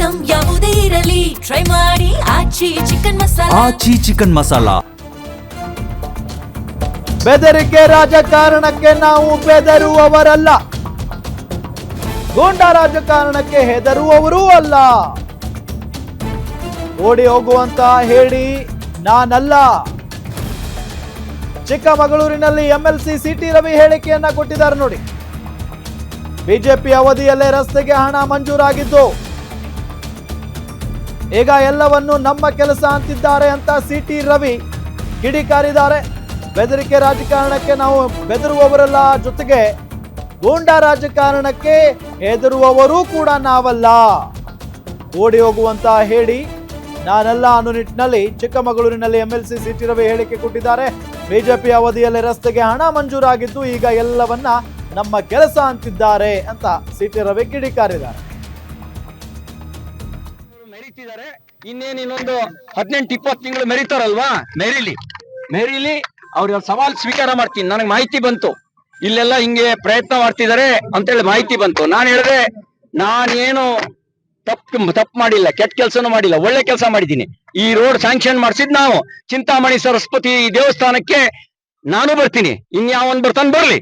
Item ಯಾವುದೇ ಇರಲಿ try ಮಾಡಿ ಆಚಿ ಚಿಕನ್ ಮಸಾಲಾ. ಬೆದರಿಕೆ ರಾಜಕಾರಣಕ್ಕೆ ನಾವು ಬೆದರುವವರಲ್ಲ, ಗೂಂಡಾ ರಾಜಕಾರಣಕ್ಕೆ ಹೆದರುವವರೂ ಅಲ್ಲ. ಓಡಿ ಹೋಗುವಂತ ಹೇಳಿ ನಾನಲ್ಲ. ಚಿಕ್ಕಮಗಳೂರಿನಲ್ಲಿ ಎಂಎಲ್ಸಿ ಸಿಟಿ ರವಿ ಹೇಳಿಕೆಯನ್ನ ಕೊಟ್ಟಿದ್ದಾರೆ ನೋಡಿ. ಬಿಜೆಪಿ ಅವಧಿಯಲ್ಲೇ ರಸ್ತೆಗೆ ಹಣ ಮಂಜೂರಾಗಿದ್ದು ಈಗ ಎಲ್ಲವನ್ನು ನಮ್ಮ ಕೆಲಸ ಅಂತಿದ್ದಾರೆ ಅಂತ ಸಿಟಿ ರವಿ ಕಿಡಿಕಾರಿದ್ದಾರೆ. ಬೆದರಿಕೆ ರಾಜಕಾರಣಕ್ಕೆ ನಾವು ಬೆದರುವವರಲ್ಲ, ಜೊತೆಗೆ ಗೂಂಡಾ ರಾಜಕಾರಣಕ್ಕೆ ಹೆದರುವವರೂ ಕೂಡ ನಾವಲ್ಲ. ಓಡಿ ಹೋಗುವಂತ ಹೇಳಿ ನಾನಲ್ಲ ಅನ್ನೋ ನಿಟ್ಟಿನಲ್ಲಿ ಚಿಕ್ಕಮಗಳೂರಿನಲ್ಲಿ ಎಂಎಲ್ಸಿ ಸಿಟಿ ರವಿ ಹೇಳಿಕೆ ಕೊಟ್ಟಿದ್ದಾರೆ. ಬಿಜೆಪಿ ಅವಧಿಯಲ್ಲಿ ರಸ್ತೆಗೆ ಹಣ ಮಂಜೂರಾಗಿದ್ದು ಈಗ ಎಲ್ಲವನ್ನ ನಮ್ಮ ಕೆಲಸ ಅಂತಿದ್ದಾರೆ ಅಂತ ಸಿಟಿ ರವಿ ಕಿಡಿಕಾರಿದ್ದಾರೆ. ಮೆರೀತಿದ್ದಾರೆ, ಇನ್ನೊಂದು 18-20 ತಿಂಗಳು ಮೆರೀತಾರಲ್ವಾ, ಮೆರೀಲಿ ಅವ್ರ ಸವಾಲ್ ಸ್ವೀಕಾರ ಮಾಡ್ತೀನಿ. ನನಗೆ ಮಾಹಿತಿ ಬಂತು ಇಲ್ಲೆಲ್ಲ ಹಿಂಗೆ ಪ್ರಯತ್ನ ಮಾಡ್ತಿದ್ದಾರೆ ಅಂತೇಳಿ ಮಾಹಿತಿ ಬಂತು. ನಾನು ಹೇಳಿದೆ ನಾನೇನು ತಪ್ಪು ಮಾಡಿಲ್ಲ, ಕೆಟ್ಟ ಕೆಲಸನೂ ಮಾಡಿಲ್ಲ, ಒಳ್ಳೆ ಕೆಲಸ ಮಾಡಿದ್ದೀನಿ. ಈ ರೋಡ್ ಸ್ಯಾಂಕ್ಷನ್ ಮಾಡಿಸಿದ್ ನಾವು ಚಿಂತಾಮಣಿ ಸರಸ್ವತಿ ದೇವಸ್ಥಾನಕ್ಕೆ ನಾನು ಬರ್ತೀನಿ, ಇನ್ಯಾವನ್ ಬರ್ತಾನೆ ಬರ್ಲಿ.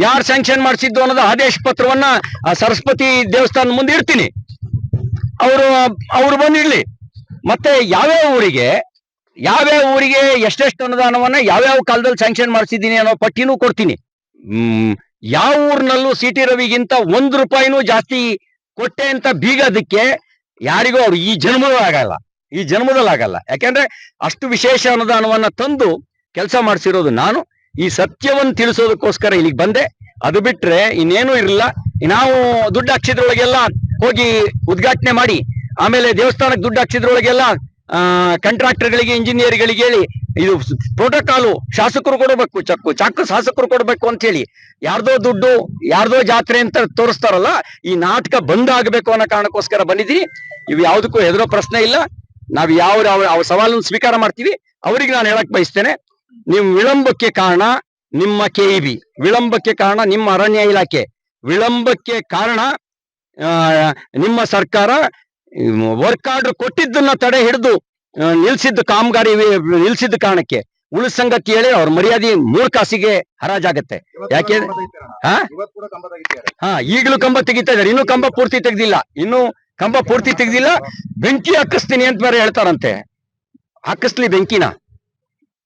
ಯಾರು ಸ್ಯಾಂಕ್ಷನ್ ಮಾಡಿಸಿದ್ದು ಅನ್ನೋದು ಆದೇಶ ಪತ್ರವನ್ನ ಆ ಸರಸ್ವತಿ ದೇವಸ್ಥಾನ ಮುಂದೆ ಇಡ್ತೀನಿ, ಅವರು ಬಂದಿಡ್ಲಿ. ಮತ್ತೆ ಯಾವ್ಯಾವ ಊರಿಗೆ ಎಷ್ಟೆಷ್ಟು ಅನುದಾನವನ್ನ ಯಾವ್ಯಾವ ಕಾಲದಲ್ಲಿ ಸ್ಯಾಂಕ್ಷನ್ ಮಾಡಿಸಿದ್ದೀನಿ ಅನ್ನೋ ಪಟ್ಟಿನೂ ಕೊಡ್ತೀನಿ. ಯಾವ ಊರಿನಲ್ಲೂ ಸಿಟಿ ರವಿಗಿಂತ ₹1 ಜಾಸ್ತಿ ಕೊಟ್ಟೆ ಅಂತ ಬೀಗೋದಕ್ಕೆ ಯಾರಿಗೂ ಅವ್ರು ಈ ಜನ್ಮದಲ್ಲಿ ಆಗಲ್ಲ. ಯಾಕೆಂದ್ರೆ ಅಷ್ಟು ವಿಶೇಷ ಅನುದಾನವನ್ನ ತಂದು ಕೆಲಸ ಮಾಡಿಸಿರೋದು ನಾನು. ಈ ಸತ್ಯವನ್ನು ತಿಳಿಸೋದಕ್ಕೋಸ್ಕರ ಇಲ್ಲಿಗೆ ಬಂದೆ. ಅದು ಬಿಟ್ರೆ ಇನ್ನೇನು ಇರಲಿಲ್ಲ. ನಾವು ದುಡ್ಡು ಹಾಕ್ಸಿದ್ರೊಳಗೆಲ್ಲ ಹೋಗಿ ಉದ್ಘಾಟನೆ ಮಾಡಿ, ಆಮೇಲೆ ದೇವಸ್ಥಾನಕ್ಕೆ ದುಡ್ಡು ಹಾಕ್ಸಿದ್ರೊಳಗೆಲ್ಲ ಕಾಂಟ್ರಾಕ್ಟರ್ಗಳಿಗೆ, ಇಂಜಿನಿಯರ್ಗಳಿಗೆ ಹೇಳಿ ಇದು ಪ್ರೋಟೋಕಾಲು ಶಾಸಕರು ಕೊಡಬೇಕು, ಚಾಕು ಶಾಸಕರು ಕೊಡಬೇಕು ಅಂತ ಹೇಳಿ ಯಾರ್ದೋ ದುಡ್ಡು ಯಾರ್ದೋ ಜಾತ್ರೆ ಅಂತ ತೋರಿಸ್ತಾರಲ್ಲ, ಈ ನಾಟಕ ಬಂದ್ ಆಗ್ಬೇಕು ಅನ್ನೋ ಕಾರಣಕ್ಕೋಸ್ಕರ ಬಂದಿದ್ದೀನಿ. ಇವು ಯಾವುದಕ್ಕೂ ಹೆದರೋ ಪ್ರಶ್ನೆ ಇಲ್ಲ. ನಾವು ಯಾವ ಸವಾಲನ್ನು ಸ್ವೀಕಾರ ಮಾಡ್ತೀವಿ. ಅವರಿಗೆ ನಾನು ಹೇಳಕ್ ಬಯಸ್ತೇನೆ, ನೀವು ವಿಳಂಬಕ್ಕೆ ಕಾರಣ ನಿಮ್ಮ KEB, ವಿಳಂಬಕ್ಕೆ ಕಾರಣ ನಿಮ್ಮ ಅರಣ್ಯ ಇಲಾಖೆ, ವಿಳಂಬಕ್ಕೆ ಕಾರಣ ನಿಮ್ಮ ಸರ್ಕಾರ ವರ್ಕ್ ಆರ್ಡರ್ ಕೊಟ್ಟಿದ್ದನ್ನ ತಡೆ ಹಿಡಿದು ನಿಲ್ಸಿದ್ದು ಕಾಮಗಾರಿ ನಿಲ್ಸಿದ್ದ ಕಾರಣಕ್ಕೆ ಉಳಿದ ಸಂಗತಿ ಹೇಳಿ ಅವ್ರ ಮರ್ಯಾದೆ 3 ಕಾಸಿಗೆ ಹರಾಜಾಗತ್ತೆ. ಯಾಕೆ ಈಗಲೂ ಕಂಬ ತೆಗಿತಾ ಇದಾರೆ, ಇನ್ನೂ ಕಂಬ ಪೂರ್ತಿ ತೆಗ್ದಿಲ್ಲ. ಬೆಂಕಿ ಹಾಕಿಸ್ತೀನಿ ಅಂತ ಬೇರೆ ಹೇಳ್ತಾರಂತೆ.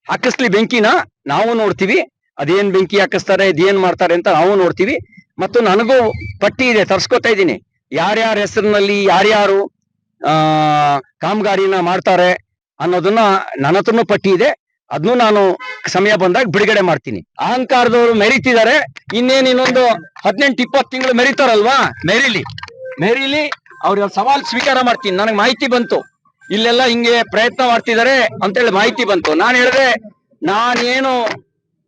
ಹಾಕಿಸ್ಲಿ ಬೆಂಕಿನ ನಾವು ನೋಡ್ತೀವಿ. ಅದೇನ್ ಬೆಂಕಿ ಹಾಕಿಸ್ತಾರೆ, ಅದೇನ್ ಮಾಡ್ತಾರೆ ಅಂತ ನಾವು ನೋಡ್ತೀವಿ. ಮತ್ತು ನನಗೂ ಪಟ್ಟಿ ಇದೆ, ತರ್ಸ್ಕೊತಾ ಇದ್ದೀನಿ. ಯಾರ್ಯಾರ ಹೆಸರಿನಲ್ಲಿ ಯಾರ್ಯಾರು ಕಾಮಗಾರಿನ ಮಾಡ್ತಾರೆ ಅನ್ನೋದನ್ನ ನನ್ನ ಹತ್ರನೂ ಪಟ್ಟಿ ಇದೆ. ಅದನ್ನು ನಾನು ಸಮಯ ಬಂದಾಗ ಬಿಡುಗಡೆ ಮಾಡ್ತೀನಿ. ಅಹಂಕಾರದವರು ಮೆರೀತಿದ್ದಾರೆ, ಇನ್ನೊಂದು 18-20 ತಿಂಗಳು ಮೆರೀತಾರಲ್ವಾ, ಮೆರೀಲಿ ಅವ್ರ ಸವಾಲ್ ಸ್ವೀಕಾರ ಮಾಡ್ತೀನಿ. ನನಗೆ ಮಾಹಿತಿ ಬಂತು ಇಲ್ಲೆಲ್ಲ ಹಿಂಗೆ ಪ್ರಯತ್ನ ಮಾಡ್ತಿದ್ದಾರೆ ಅಂತೇಳಿ ಮಾಹಿತಿ ಬಂತು. ನಾನು ಹೇಳಿದೆ ನಾನೇನು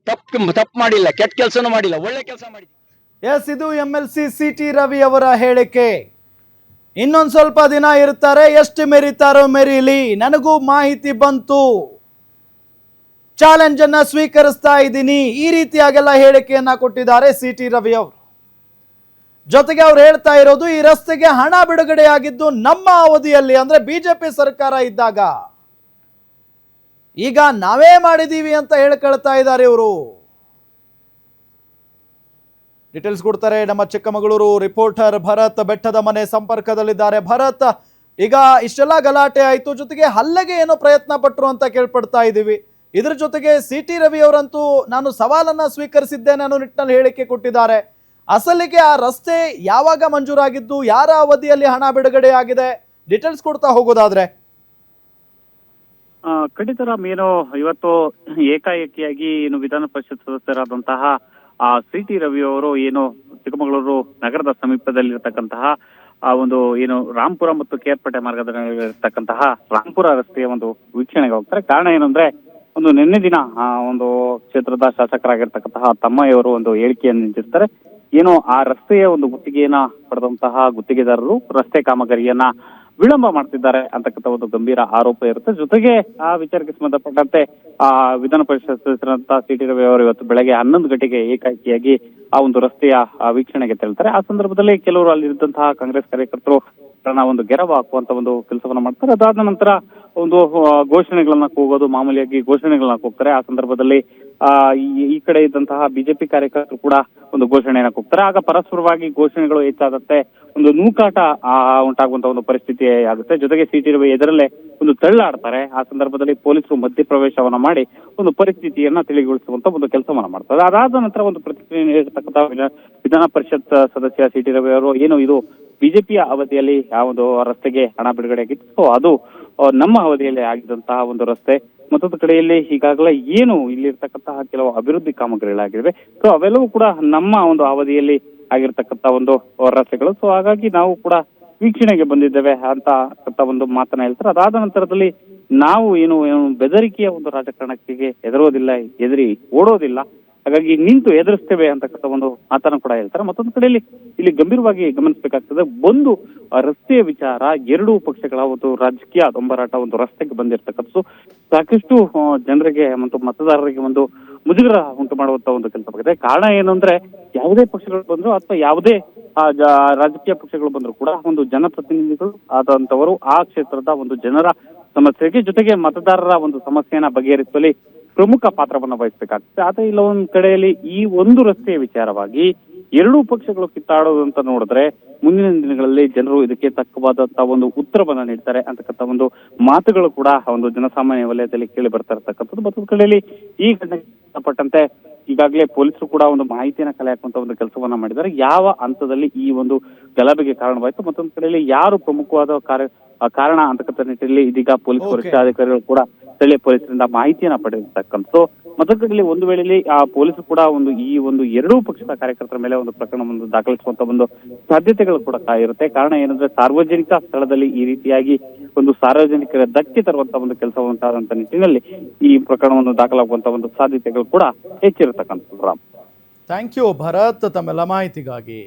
ತಪ್ಪು ಮಾಡಿಲ್ಲ, ಕೆಟ್ಟ ಕೆಲಸನೂ ಮಾಡಿಲ್ಲ, ಒಳ್ಳೆ ಕೆಲಸ ಮಾಡಿದ್ದೀನಿ. ಎಸ್, ಇದು ಎಂಎಲ್ಸಿ ಸಿಟಿ ರವಿ ಅವರ ಹೇಳಿಕೆ. ಇನ್ನೊಂದು ಸ್ವಲ್ಪ ದಿನ ಇರ್ತಾರೆ, ಎಷ್ಟು ಮೆರೀತಾರೋ ಮೆರೀಲಿ, ನನಗೂ ಮಾಹಿತಿ ಬಂತು, ಚಾಲೆಂಜ್ ಅನ್ನ ಸ್ವೀಕರಿಸ್ತಾ ಇದ್ದೀನಿ. ಈ ರೀತಿಯಾಗೆಲ್ಲ ಹೇಳಿಕೆಯನ್ನ ಕೊಟ್ಟಿದ್ದಾರೆ ಸಿಟಿ ರವಿ ಅವರು. ಜೊತೆಗೆ ಅವ್ರು ಹೇಳ್ತಾ ಇರೋದು, ಈ ರಸ್ತೆಗೆ ಹಣ ಬಿಡುಗಡೆಯಾಗಿದ್ದು ನಮ್ಮ ಅವಧಿಯಲ್ಲಿ, ಅಂದ್ರೆ ಬಿಜೆಪಿ ಸರ್ಕಾರ ಇದ್ದಾಗ. ಈಗ ನಾವೇ ಮಾಡಿದೀವಿ ಅಂತ ಹೇಳ್ಕೊಳ್ತಾ ಇದ್ದಾರೆ ಇವರು. ಡೀಟೇಲ್ಸ್ ಕೊಡ್ತಾರೆ ನಮ್ಮ ಚಿಕ್ಕಮಗಳೂರು ರಿಪೋರ್ಟರ್ ಭರತ್. ಬೆಟ್ಟದ ಮನೆ ಸಂಪರ್ಕದಲ್ಲಿದ್ದಾರೆ. ಭರತ್, ಈಗ ಇಷ್ಟೆಲ್ಲ ಗಲಾಟೆ ಆಯ್ತು, ಜೊತೆಗೆ ಹಲ್ಲೆಗೆ ಏನೋ ಪ್ರಯತ್ನ ಪಟ್ಟರು ಅಂತ ಕೇಳ್ಪಡ್ತಾ ಇದ್ದೀವಿ. ಇದ್ರ ಜೊತೆಗೆ ಸಿಟಿ ರವಿ ಅವರಂತೂ ನಾನು ಸವಾಲನ್ನ ಸ್ವೀಕರಿಸಿದ್ದೇನೆ ಅನ್ನೋ ನಿಟ್ಟಿನಲ್ಲಿ ಹೇಳಿಕೆ ಕೊಟ್ಟಿದ್ದಾರೆ. ಅಸಲಿಗೆ ಆ ರಸ್ತೆ ಯಾವಾಗ ಮಂಜೂರಾಗಿದ್ದು, ಯಾರ ಅವಧಿಯಲ್ಲಿ ಹಣ ಬಿಡುಗಡೆ ಆಗಿದೆ, ಡೀಟೇಲ್ಸ್ ಕೊಡ್ತಾ ಹೋಗೋದಾದ್ರೆ. ಖಂಡಿತ ಏನು ಇವತ್ತು ಏಕಾಏಕಿಯಾಗಿ ವಿಧಾನ ಪರಿಷತ್ ಸದಸ್ಯರಾದಂತಹ ಸಿಟಿ ರವಿ ಅವರು ಚಿಕ್ಕಮಗಳೂರು ನಗರದ ಸಮೀಪದಲ್ಲಿರತಕ್ಕಂತಹ ಒಂದು ರಾಂಪುರ ಮತ್ತು ಕೇರ್ಪೇಟೆ ಮಾರ್ಗದಲ್ಲಿರತಕ್ಕಂತಹ ರಾಂಪುರ ರಸ್ತೆಯ ಒಂದು ವೀಕ್ಷಣೆಗೆ ಹೋಗ್ತಾರೆ. ಕಾರಣ ಏನಂದ್ರೆ, ನಿನ್ನೆ ದಿನ ಕ್ಷೇತ್ರದ ಶಾಸಕರಾಗಿರ್ತಕ್ಕಂತಹ ತಮ್ಮಯ್ಯವರು ಹೇಳಿಕೆಯನ್ನು ನೀಡಿರ್ತಾರೆ. ಆ ರಸ್ತೆಯ ಗುತ್ತಿಗೆಯನ್ನ ಪಡೆದಂತಹ ಗುತ್ತಿಗೆದಾರರು ರಸ್ತೆ ಕಾಮಗಾರಿಯನ್ನ ವಿಳಂಬ ಮಾಡ್ತಿದ್ದಾರೆ ಅಂತಕ್ಕಂಥ ಒಂದು ಗಂಭೀರ ಆರೋಪ ಇರುತ್ತೆ. ಜೊತೆಗೆ ಆ ವಿಚಾರಕ್ಕೆ ಸಂಬಂಧಪಟ್ಟಂತೆ ವಿಧಾನ ಪರಿಷತ್ ಸದಸ್ಯರಂತ ಸಿಟಿ ರವಿ ಅವರು ಇವತ್ತು ಬೆಳಗ್ಗೆ 11 ಗಂಟೆಗೆ ಏಕಾಏಕಿಯಾಗಿ ಆ ರಸ್ತೆಯ ವೀಕ್ಷಣೆಗೆ ತೆರಳುತ್ತಾರೆ. ಆ ಸಂದರ್ಭದಲ್ಲಿ ಕೆಲವರು ಅಲ್ಲಿದ್ದಂತಹ ಕಾಂಗ್ರೆಸ್ ಕಾರ್ಯಕರ್ತರು ಒಂದು ಗೆರವು ಹಾಕುವಂತ ಒಂದು ಕೆಲಸವನ್ನ ಮಾಡ್ತಾರೆ. ಅದಾದ ನಂತರ ಒಂದು ಘೋಷಣೆಗಳನ್ನ ಕೂಗೋದು, ಮಾಮೂಲಿಯಾಗಿ ಘೋಷಣೆಗಳನ್ನ ಕೂಗ್ತಾರೆ. ಆ ಸಂದರ್ಭದಲ್ಲಿ ಈ ಕಡೆ ಇದ್ದಂತಹ ಬಿಜೆಪಿ ಕಾರ್ಯಕರ್ತರು ಕೂಡ ಒಂದು ಘೋಷಣೆಯನ್ನ ಕೂಗ್ತಾರೆ. ಆಗ ಪರಸ್ಪರವಾಗಿ ಘೋಷಣೆಗಳು ಹೆಚ್ಚಾಗುತ್ತೆ, ಒಂದು ನೂಕಾಟ ಉಂಟಾಗುವಂತ ಒಂದು ಪರಿಸ್ಥಿತಿ ಆಗುತ್ತೆ. ಜೊತೆಗೆ ಸಿಟಿ ರವಿ ಎದುರಲ್ಲೇ ಒಂದು ತಳ್ಳಾಡ್ತಾರೆ. ಆ ಸಂದರ್ಭದಲ್ಲಿ ಪೊಲೀಸರು ಮಧ್ಯಪ್ರವೇಶವನ್ನ ಮಾಡಿ ಒಂದು ಪರಿಸ್ಥಿತಿಯನ್ನ ತಿಳಿಗೊಳಿಸುವಂತ ಒಂದು ಕೆಲಸವನ್ನ ಮಾಡ್ತಾರೆ. ಅದಾದ ನಂತರ ಒಂದು ಪ್ರತಿಕ್ರಿಯೆ ನೀಡಿರ್ತಕ್ಕಂಥ ವಿಧಾನ ಪರಿಷತ್ ಸದಸ್ಯ ಸಿಟಿ ರವಿ ಅವರು, ಏನು ಇದು ಬಿಜೆಪಿಯ ಅವಧಿಯಲ್ಲಿ ಆ ಒಂದು ರಸ್ತೆಗೆ ಹಣ ಬಿಡುಗಡೆ ಆಗಿತ್ತು, ಸೊ ಅದು ನಮ್ಮ ಅವಧಿಯಲ್ಲಿ ಆಗಿದ್ದಂತಹ ಒಂದು ರಸ್ತೆ. ಮತ್ತೊಂದು ಕಡೆಯಲ್ಲಿ ಈಗಾಗಲೇ ಏನು ಇಲ್ಲಿರ್ತಕ್ಕಂತಹ ಕೆಲವು ಅಭಿವೃದ್ಧಿ ಕಾಮಗಾರಿಗಳಾಗಿವೆ, ಸೊ ಅವೆಲ್ಲವೂ ಕೂಡ ನಮ್ಮ ಒಂದು ಅವಧಿಯಲ್ಲಿ ಆಗಿರ್ತಕ್ಕಂಥ ಒಂದು ರಸ್ತೆಗಳು. ಸೊ ಹಾಗಾಗಿ ನಾವು ಕೂಡ ವೀಕ್ಷಣೆಗೆ ಬಂದಿದ್ದೇವೆ ಅಂತ ಒಂದು ಮಾತನ್ನ ಹೇಳ್ತಾರೆ. ಅದಾದ ನಂತರದಲ್ಲಿ ನಾವು ಏನು ಬೆದರಿಕೆಯ ಒಂದು ರಾಜಕಾರಣಕ್ಕೆ ಹೆದರಿ ಓಡೋದಿಲ್ಲ, ಹಾಗಾಗಿ ನಿಂತು ಎದುರಿಸ್ತೇವೆ ಅಂತಕ್ಕಂಥ ಒಂದು ಮಾತನ್ನು ಕೂಡ ಹೇಳ್ತಾರೆ. ಮತ್ತೊಂದು ಕಡೆಯಲ್ಲಿ ಇಲ್ಲಿ ಗಂಭೀರವಾಗಿ ಗಮನಿಸಬೇಕಾಗ್ತದೆ, ಒಂದು ರಸ್ತೆಯ ವಿಚಾರ, ಎರಡೂ ಪಕ್ಷಗಳ ಒಂದು ರಾಜಕೀಯ ದೊಂಬರಾಟ ಒಂದು ರಸ್ತೆಗೆ ಬಂದಿರತಕ್ಕಂಥದ್ದು ಸಾಕಷ್ಟು ಜನರಿಗೆ ಮತ್ತು ಮತದಾರರಿಗೆ ಒಂದು ಮುಜುಗರ ಉಂಟು ಮಾಡುವಂತ ಒಂದು ಕೆಲಸವಾಗಿದೆ. ಕಾರಣ ಏನು ಅಂದ್ರೆ, ಯಾವುದೇ ಪಕ್ಷಗಳು ಬಂದ್ರು ಅಥವಾ ಯಾವುದೇ ರಾಜಕೀಯ ಪಕ್ಷಗಳು ಬಂದ್ರು ಕೂಡ ಒಂದು ಜನಪ್ರತಿನಿಧಿಗಳು ಆದಂತವರು ಆ ಕ್ಷೇತ್ರದ ಒಂದು ಜನರ ಸಮಸ್ಯೆಗೆ ಜೊತೆಗೆ ಮತದಾರರ ಒಂದು ಸಮಸ್ಯೆಯನ್ನ ಬಗೆಹರಿಸುವಲ್ಲಿ ಪ್ರಮುಖ ಪಾತ್ರವನ್ನು ವಹಿಸಬೇಕಾಗ್ತದೆ. ಆದ್ರೆ ಇಲ್ಲ ಒಂದ್ ಕಡೆಯಲ್ಲಿ ಈ ಒಂದು ರಸ್ತೆಯ ವಿಚಾರವಾಗಿ ಎರಡೂ ಪಕ್ಷಗಳು ಕಿತ್ತಾಡೋದು ಅಂತ ನೋಡಿದ್ರೆ ಮುಂದಿನ ದಿನಗಳಲ್ಲಿ ಜನರು ಇದಕ್ಕೆ ತಕ್ಕವಾದಂತಹ ಒಂದು ಉತ್ತರವನ್ನ ನೀಡ್ತಾರೆ ಅಂತಕ್ಕಂಥ ಒಂದು ಮಾತುಗಳು ಕೂಡ ಒಂದು ಜನಸಾಮಾನ್ಯ ವಲಯದಲ್ಲಿ ಕೇಳಿ ಬರ್ತಾ ಇರ್ತಕ್ಕಂಥದ್ದು. ಮತ್ತೊಂದು ಕಡೆಯಲ್ಲಿ ಈ ಘಟನೆಗೆ ಸಂಬಂಧಪಟ್ಟಂತೆ ಈಗಾಗಲೇ ಪೊಲೀಸರು ಕೂಡ ಒಂದು ಮಾಹಿತಿಯನ್ನ ಕಲೆ ಹಾಕುವಂತ ಒಂದು ಕೆಲಸವನ್ನ ಮಾಡಿದ್ದಾರೆ. ಯಾವ ಹಂತದಲ್ಲಿ ಈ ಒಂದು ಗಲಭೆಗೆ ಕಾರಣವಾಯಿತು, ಮತ್ತೊಂದು ಕಡೆಯಲ್ಲಿ ಯಾರು ಪ್ರಮುಖವಾದ ಕಾರಣ ಅಂತಕ್ಕಂಥ ನಿಟ್ಟಿನಲ್ಲಿ ಇದೀಗ ಪೊಲೀಸ್ ವರಿಷ್ಠಾಧಿಕಾರಿಗಳು ಕೂಡ ಸ್ಥಳೀಯ ಪೊಲೀಸರಿಂದ ಮಾಹಿತಿಯನ್ನ ಪಡೆದಿರ್ತಕ್ಕಂಥದ್ದು. ಮತ್ತೊಂದು ಕಡೆಯಲ್ಲಿ ಒಂದು ವೇಳೆಯಲ್ಲಿ ಆ ಪೊಲೀಸರು ಕೂಡ ಈ ಒಂದು ಎರಡೂ ಪಕ್ಷದ ಕಾರ್ಯಕರ್ತರ ಮೇಲೆ ಒಂದು ಪ್ರಕರಣವನ್ನು ದಾಖಲಿಸುವಂತ ಒಂದು ಸಾಧ್ಯತೆಗಳು ಕೂಡ ಇರುತ್ತೆ. ಕಾರಣ ಏನಂದ್ರೆ, ಸಾರ್ವಜನಿಕ ಸ್ಥಳದಲ್ಲಿ ಈ ರೀತಿಯಾಗಿ ಒಂದು ಸಾರ್ವಜನಿಕರ ಧಕ್ಕೆ ತರುವಂತ ಒಂದು ಕೆಲಸ ಉಂಟಾದಂತ ನಿಟ್ಟಿನಲ್ಲಿ ಈ ಪ್ರಕರಣವನ್ನು ದಾಖಲಾಗುವಂತ ಒಂದು ಸಾಧ್ಯತೆಗಳು ಕೂಡ ಹೆಚ್ಚಿರತಕ್ಕಂಥದ್ದು. ರಾಮ್, ಥ್ಯಾಂಕ್ ಯು ಭರತ್, ತಮ್ಮೆಲ್ಲ ಮಾಹಿತಿಗಾಗಿ.